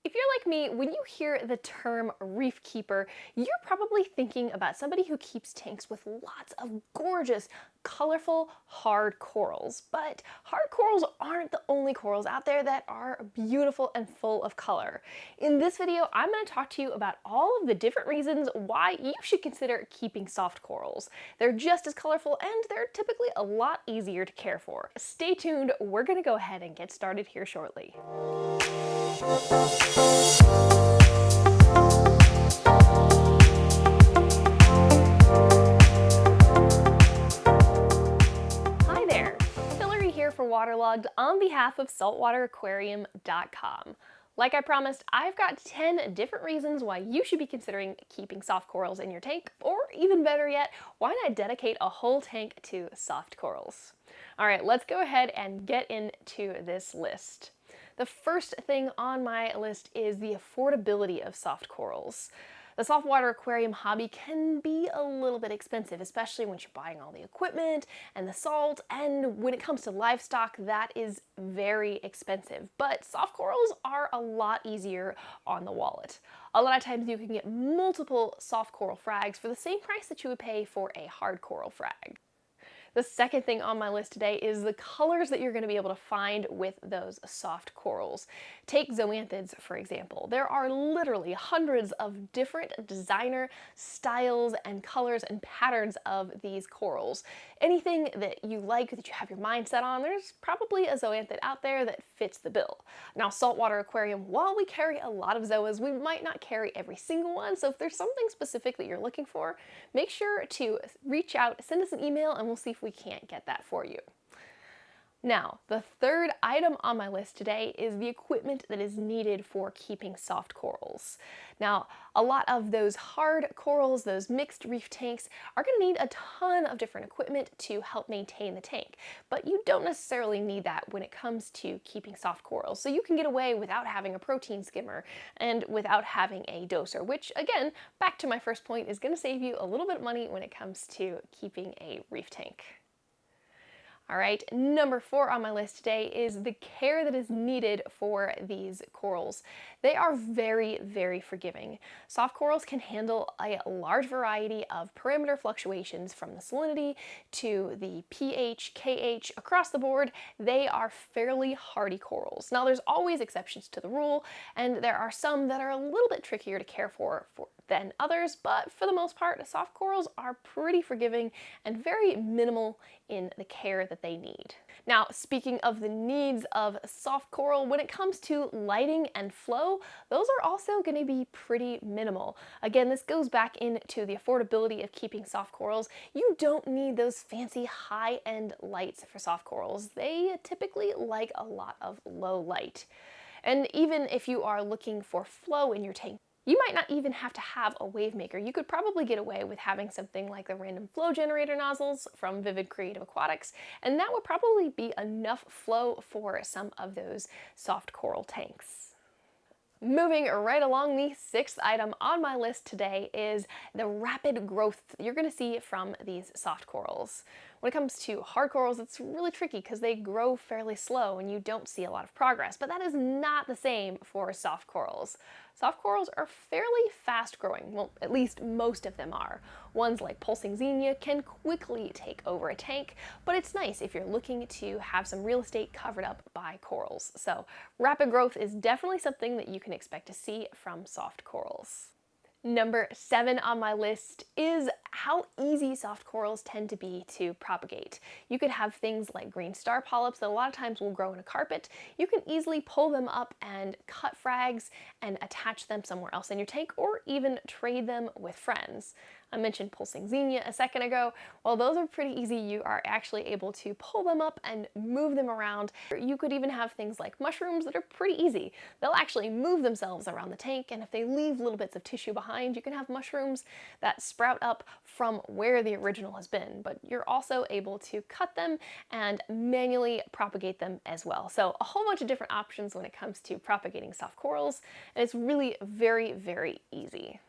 If you're like me, when you hear the term reef keeper, you're probably thinking about somebody who keeps tanks with lots of gorgeous, colorful, hard corals. But hard corals aren't the only corals out there that are beautiful and full of color. In this video, I'm going to talk to you about all of the different reasons why you should consider keeping soft corals. They're just as colorful and they're typically a lot easier to care for. Stay tuned, we're going to go ahead and get started here shortly. Hi there, Hillary here for Waterlogged on behalf of Saltwateraquarium.com. Like I promised, I've got 10 different reasons why you should be considering keeping soft corals in your tank, or even better yet, why not dedicate a whole tank to soft corals. All right, let's go ahead and get into this list. The first thing on my list is the affordability of soft corals. The saltwater aquarium hobby can be a little bit expensive, especially when you're buying all the equipment and the salt, and when it comes to livestock, that is very expensive. But soft corals are a lot easier on the wallet. A lot of times you can get multiple soft coral frags for the same price that you would pay for a hard coral frag. The second thing on my list today is the colors that you're going to be able to find with those soft corals. Take zoanthids, for example. There are literally hundreds of different designer styles and colors and patterns of these corals. Anything that you like, that you have your mind set on, there's probably a zoanthid out there that fits the bill. Now, Saltwater Aquarium, while we carry a lot of zoas, we might not carry every single one, so if there's something specific that you're looking for, make sure to reach out, send us an email, and we'll see if we can't get that for you. Now, the third item on my list today is the equipment that is needed for keeping soft corals. Now, a lot of those hard corals, those mixed reef tanks, are going to need a ton of different equipment to help maintain the tank, but you don't necessarily need that when it comes to keeping soft corals. So you can get away without having a protein skimmer and without having a doser, which again, back to my first point, is going to save you a little bit of money when it comes to keeping a reef tank. All right, number 4 on my list today is the care that is needed for these corals. They are very, very forgiving. Soft corals can handle a large variety of parameter fluctuations from the salinity to the pH, KH, across the board. They are fairly hardy corals. Now, there's always exceptions to the rule, and there are some that are a little bit trickier to care for than others, but for the most part, soft corals are pretty forgiving and very minimal in the care that they need. Now, speaking of the needs of soft coral, when it comes to lighting and flow, those are also going to be pretty minimal. Again, this goes back into the affordability of keeping soft corals. You don't need those fancy high-end lights for soft corals. They typically like a lot of low light. And even if you are looking for flow in your tank, you might not even have to have a wave maker. You could probably get away with having something like the random flow generator nozzles from Vivid Creative Aquatics, and that would probably be enough flow for some of those soft coral tanks. Moving right along, the 6th item on my list today is the rapid growth you're going to see from these soft corals. When it comes to hard corals, it's really tricky because they grow fairly slow and you don't see a lot of progress, but that is not the same for soft corals. Soft corals are fairly fast growing, well, at least most of them are. Ones like pulsing xenia can quickly take over a tank, but it's nice if you're looking to have some real estate covered up by corals. So rapid growth is definitely something that you can expect to see from soft corals. Number 7 on my list is how easy soft corals tend to be to propagate. You could have things like green star polyps that a lot of times will grow in a carpet. You can easily pull them up and cut frags and attach them somewhere else in your tank, or even trade them with friends. I mentioned pulsing xenia a second ago. While those are pretty easy, you are actually able to pull them up and move them around. You could even have things like mushrooms that are pretty easy. They'll actually move themselves around the tank, and if they leave little bits of tissue behind, you can have mushrooms that sprout up from where the original has been, but you're also able to cut them and manually propagate them as well. So a whole bunch of different options when it comes to propagating soft corals, and it's really very, very easy.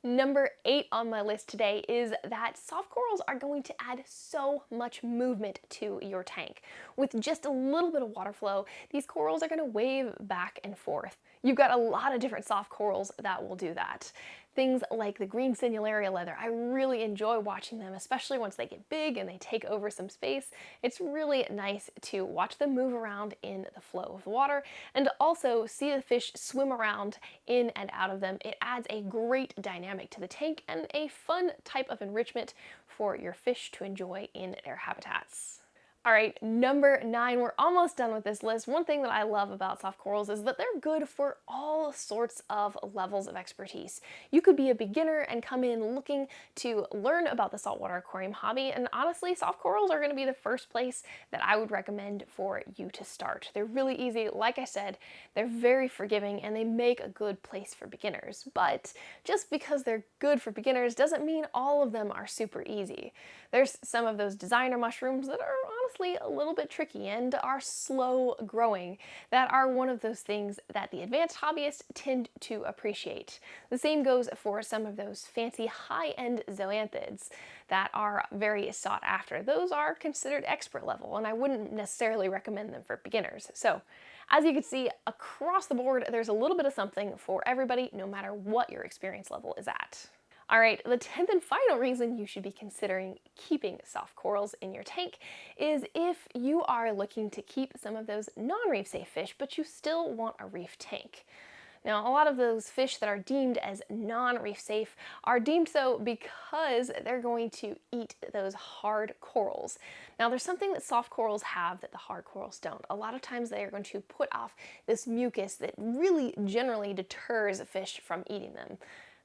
Number 8 on my list today is that soft corals are going to add so much movement to your tank. With just a little bit of water flow, these corals are going to wave back and forth. You've got a lot of different soft corals that will do that. Things like the green signalaria leather, I really enjoy watching them, especially once they get big and they take over some space. It's really nice to watch them move around in the flow of the water and also see the fish swim around in and out of them. It adds a great dynamic to the tank and a fun type of enrichment for your fish to enjoy in their habitats. All right, number 9, we're almost done with this list. One thing that I love about soft corals is that they're good for all sorts of levels of expertise. You could be a beginner and come in looking to learn about the saltwater aquarium hobby, and honestly, soft corals are going to be the first place that I would recommend for you to start. They're really easy. Like I said, they're very forgiving and they make a good place for beginners. But just because they're good for beginners doesn't mean all of them are super easy. There's some of those designer mushrooms that are honestly a little bit tricky and are slow growing, that are one of those things that the advanced hobbyists tend to appreciate. The same goes for some of those fancy high-end zoanthids that are very sought after. Those are considered expert level, and I wouldn't necessarily recommend them for beginners. So, as you can see, across the board, there's a little bit of something for everybody, no matter what your experience level is at. All right, the 10th and final reason you should be considering keeping soft corals in your tank is if you are looking to keep some of those non-reef safe fish, but you still want a reef tank. Now, a lot of those fish that are deemed as non-reef safe are deemed so because they're going to eat those hard corals. Now, there's something that soft corals have that the hard corals don't. A lot of times they are going to put off this mucus that really generally deters fish from eating them.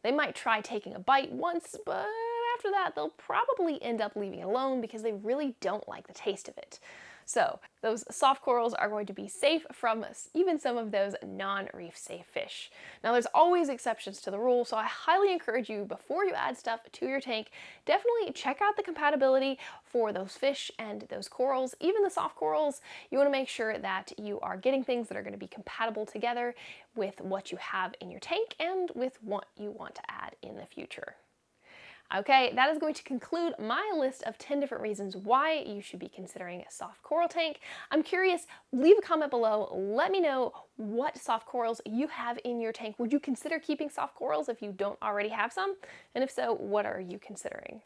They might try taking a bite once, but after that they'll probably end up leaving it alone because they really don't like the taste of it. So those soft corals are going to be safe from even some of those non-reef safe fish. Now there's always exceptions to the rule, so I highly encourage you, before you add stuff to your tank, definitely check out the compatibility for those fish and those corals. Even the soft corals, you want to make sure that you are getting things that are going to be compatible together with what you have in your tank and with what you want to add in the future. Okay, that is going to conclude my list of 10 different reasons why you should be considering a soft coral tank. I'm curious, leave a comment below. Let me know what soft corals you have in your tank. Would you consider keeping soft corals if you don't already have some? And if so, what are you considering?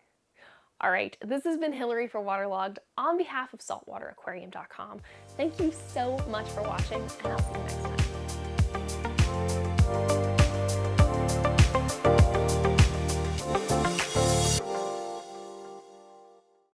All right, this has been Hillary for Waterlogged on behalf of Saltwateraquarium.com. Thank you so much for watching, and I'll see you next time.